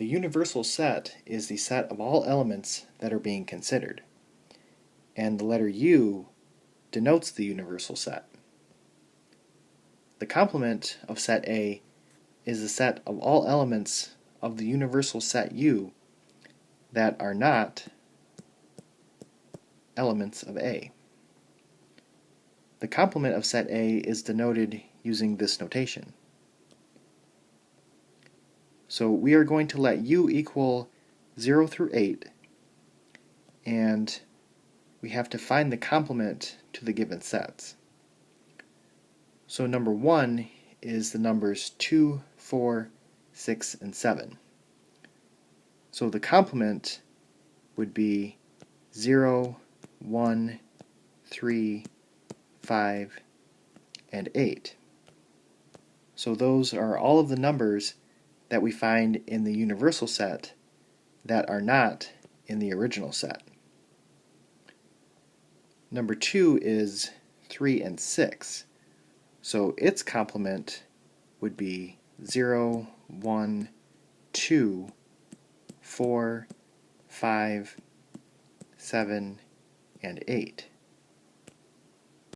The universal set is the set of all elements that are being considered, and the letter U denotes the universal set. The complement of set A is the set of all elements of the universal set U that are not elements of A. The complement of set A is denoted using this notation. So we are going to let U equal 0 through 8, and we have to find the complement to the given sets. So number 1 is the numbers 2, 4, 6, and 7. So the complement would be 0, 1, 3, 5, and 8. So those are all of the numbers that we find in the universal set that are not in the original set. Number 2 is 3 and 6. So its complement would be 0, 1, 2, 4, 5, 7, and 8.